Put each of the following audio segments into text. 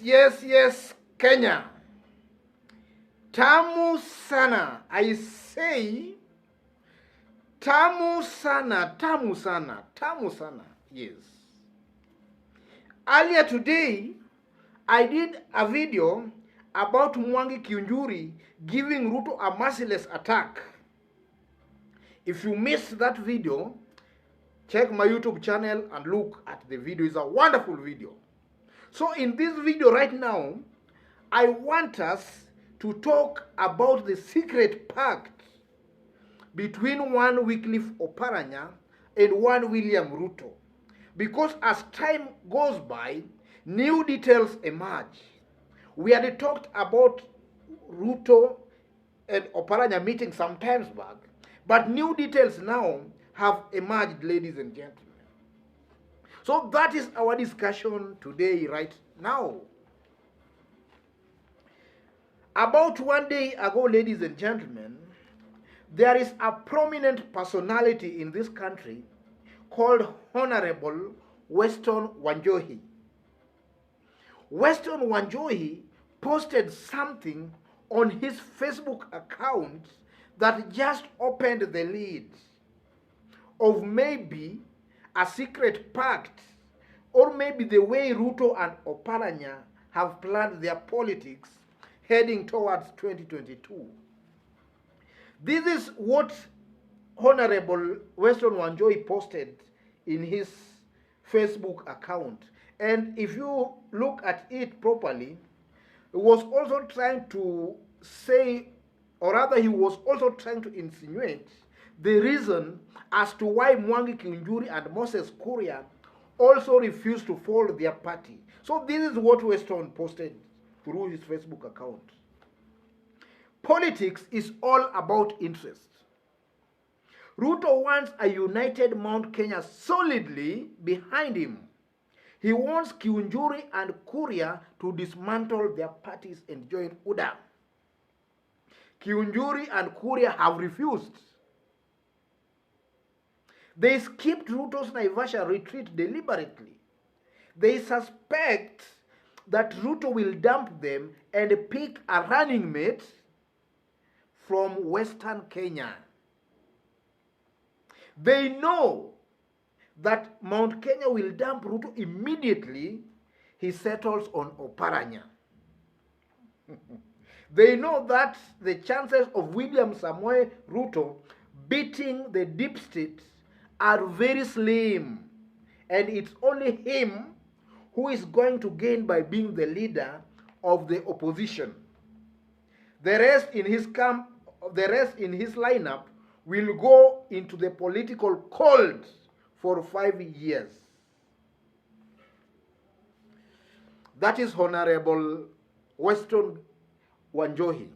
Yes, Kenya. Tamu sana. I say, tamu sana. Yes. Earlier today, I did a video about Mwangi Kiunjuri giving Ruto a merciless attack. If you missed that video, check my YouTube channel and look at the video. It's a wonderful video. So in this video right now, I want us to talk about the secret pact between one Wycliffe Oparanya and one William Ruto. Because as time goes by, new details emerge. We had talked about Ruto and Oparanya meeting some times back, but new details now have emerged, ladies and gentlemen. So that is our discussion today, right now. About 1 day ago, ladies and gentlemen, there is a prominent personality in this country called Honorable Weston Wanjohi. Weston Wanjohi posted something on his Facebook account that just opened the lid of maybe a secret pact, or maybe the way Ruto and Oparanya have planned their politics heading towards 2022. This is what Honorable Weston Wanjohi posted in his Facebook account. And if you look at it properly, he was also trying to say, or rather he was also trying to insinuate the reason as to why Mwangi Kiunjuri and Moses Kuria also refused to follow their party. So this is what Weston posted through his Facebook account. Politics is all about interest. Ruto wants a united Mount Kenya solidly behind him. He wants Kiunjuri and Kuria to dismantle their parties and join UDA. Kiunjuri and Kuria have refused. They skipped Ruto's Naivasha retreat deliberately. They suspect that Ruto will dump them and pick a running mate from Western Kenya. They know that Mount Kenya will dump Ruto immediately he settles on Oparanya. They know that the chances of William Samoei Ruto beating the deep state are very slim, and it's only him who is going to gain by being the leader of the opposition. The rest in his camp, the rest in his lineup will go into the political cold for 5 years. That is Honorable Weston Wanjohi,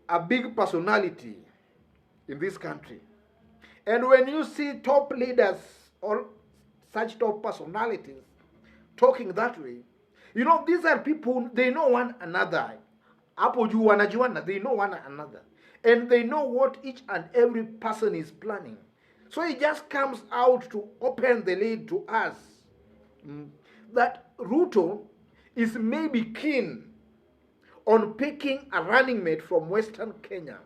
a big personality in this country. And when you see top leaders or such top personalities talking that way, you know, these are people, they know one another. They know one another. And they know what each and every person is planning. So it just comes out to open the lid to us that Ruto is maybe keen on picking a running mate from Western Kenya.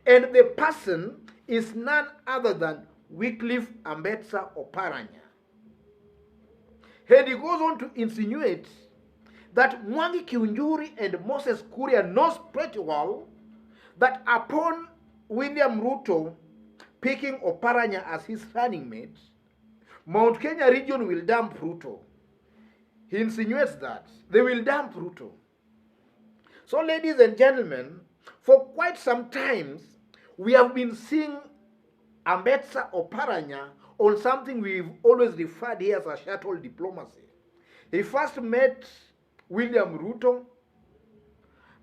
And the person is none other than Wycliffe Ambetsa Oparanya. And he goes on to insinuate that Mwangi Kiunjuri and Moses Kuria knows pretty well that upon William Ruto picking Oparanya as his running mate, Mount Kenya region will dump Ruto. He insinuates that they will dump Ruto. So, ladies and gentlemen, for quite some time, we have been seeing Ambetsa Oparanya on something we've always referred here as a shuttle diplomacy. He first met William Ruto,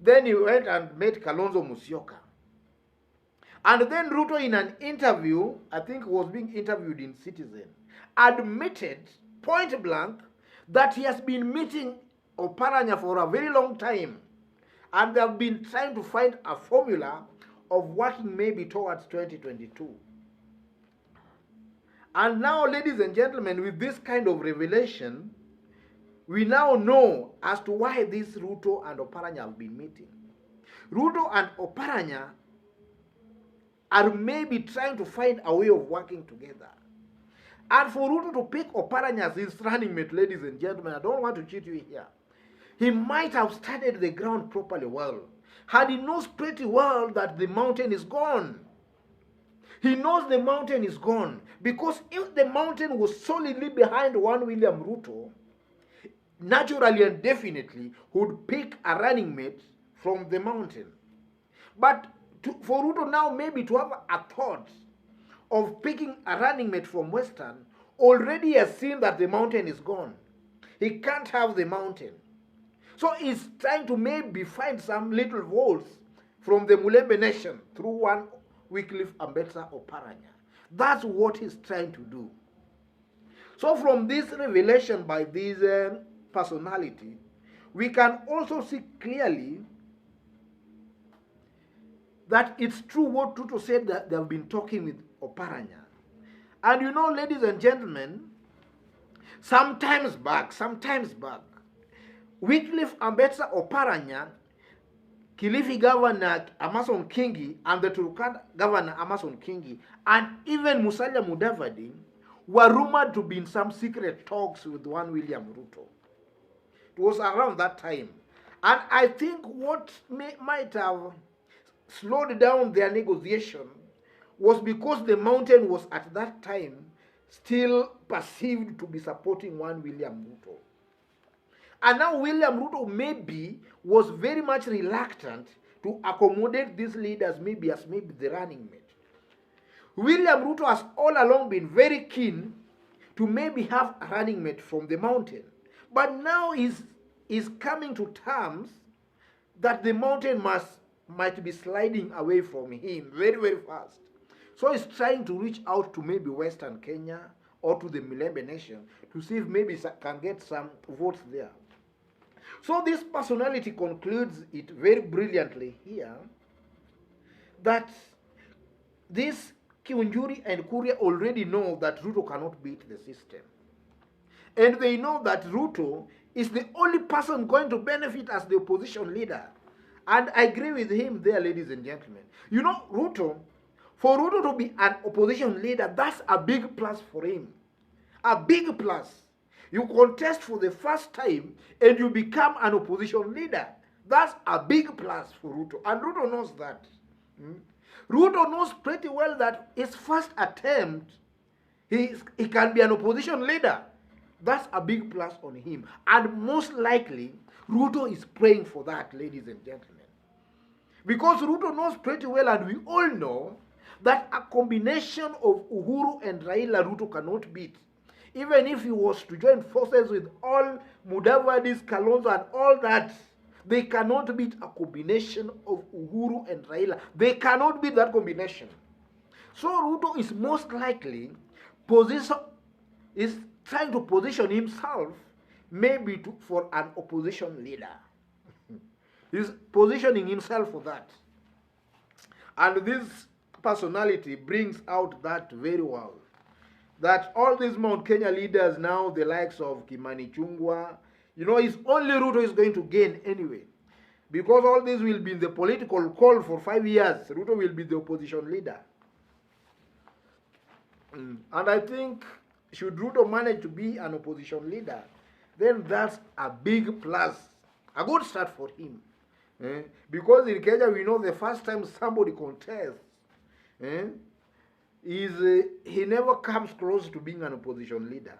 then he went and met Kalonzo Musyoka. And then Ruto, in an interview, I think was being interviewed in Citizen, admitted point blank that he has been meeting Oparanya for a very long time. And they have been trying to find a formula of working maybe towards 2022. And now, ladies and gentlemen, with this kind of revelation, we now know as to why this Ruto and Oparanya have been meeting. Ruto and Oparanya are maybe trying to find a way of working together. And for Ruto to pick Oparanya as his running mate, ladies and gentlemen, I don't want to cheat you here. He might have studied the ground properly well. And he knows pretty well that the mountain is gone. He knows the mountain is gone. Because if the mountain was solidly behind one William Ruto, naturally and definitely would pick a running mate from the mountain. But for Ruto now maybe to have a thought of picking a running mate from Western, already has seen that the mountain is gone. He can't have the mountain. So he's trying to maybe find some little votes from the Mulembe nation through one Wycliffe Ambetsa Oparanya. That's what he's trying to do. So from this revelation by this personality, we can also see clearly that it's true what Ruto said, that they have been talking with Oparanya. And you know, ladies and gentlemen, sometimes back, Wycliffe Ambetsa Oparanya, Kilifi Governor Amason Kingi, and the Turkana Governor Amason Kingi, and even Musalia Mudavadi were rumored to be in some secret talks with one William Ruto. It was around that time. And I think what might have slowed down their negotiation was because the mountain was at that time still perceived to be supporting one William Ruto. And now William Ruto maybe was very much reluctant to accommodate these leaders maybe as maybe the running mate. William Ruto has all along been very keen to maybe have a running mate from the mountain. But now is coming to terms that the mountain might be sliding away from him very, very fast. So he's trying to reach out to maybe Western Kenya or to the Mulembe nation to see if maybe can get some votes there. So this personality concludes it very brilliantly here that this Kiunjuri and Kuria already know that Ruto cannot beat the system. And they know that Ruto is the only person going to benefit as the opposition leader. And I agree with him there, ladies and gentlemen. You know, for Ruto to be an opposition leader, that's a big plus for him. A big plus. You contest for the first time and you become an opposition leader. That's a big plus for Ruto. And Ruto knows that. Ruto knows pretty well that his first attempt, he can be an opposition leader. That's a big plus on him. And most likely, Ruto is praying for that, ladies and gentlemen. Because Ruto knows pretty well, and we all know, that a combination of Uhuru and Raila Ruto cannot beat. Even if he was to join forces with all Mudavadis, Kalonzo and all that, they cannot beat a combination of Uhuru and Raila. They cannot beat that combination. So Ruto is most likely is trying to position himself maybe for an opposition leader. He's positioning himself for that. And this personality brings out that very well. That all these Mount Kenya leaders now, the likes of Kimani Chungwa, you know, it's only Ruto is going to gain anyway. Because all this will be in the political call for 5 years. Ruto will be the opposition leader. And I think, should Ruto manage to be an opposition leader, then that's a big plus. A good start for him. Because in Kenya, we know the first time somebody contests, he never comes close to being an opposition leader.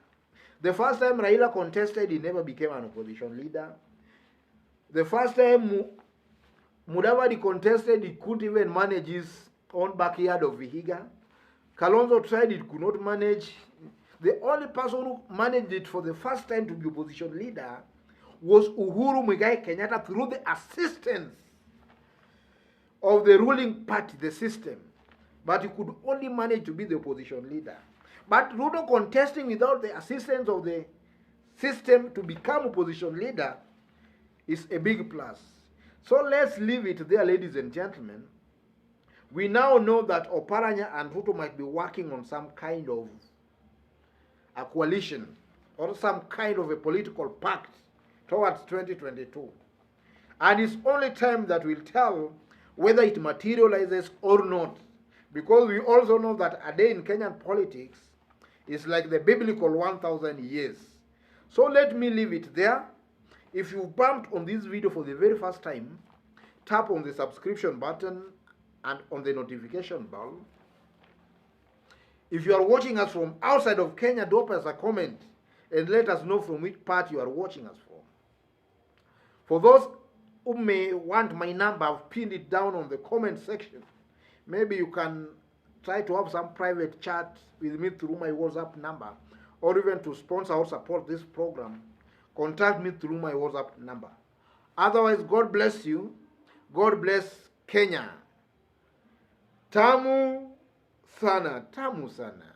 The first time Raila contested, he never became an opposition leader. The first time Mudavadi contested, he couldn't even manage his own backyard of Vihiga. Kalonzo tried it, could not manage. The only person who managed it for the first time to be opposition leader was Uhuru Muigai Kenyatta through the assistance of the ruling party, the system. But he could only manage to be the opposition leader. But Ruto contesting without the assistance of the system to become opposition leader is a big plus. So let's leave it there, ladies and gentlemen. We now know that Oparanya and Ruto might be working on some kind of a coalition or some kind of a political pact towards 2022. And it's only time that will tell whether it materializes or not. Because we also know that a day in Kenyan politics is like the biblical 1,000 years. So let me leave it there. If you bumped on this video for the very first time, tap on the subscription button and on the notification bell. If you are watching us from outside of Kenya, drop us a comment and let us know from which part you are watching us from. For those who may want my number, I've pinned it down on the comment section. Maybe you can try to have some private chat with me through my WhatsApp number, or even to sponsor or support this program, contact me through my WhatsApp number. Otherwise, God bless you. God bless Kenya. Tamu sana, tamu sana.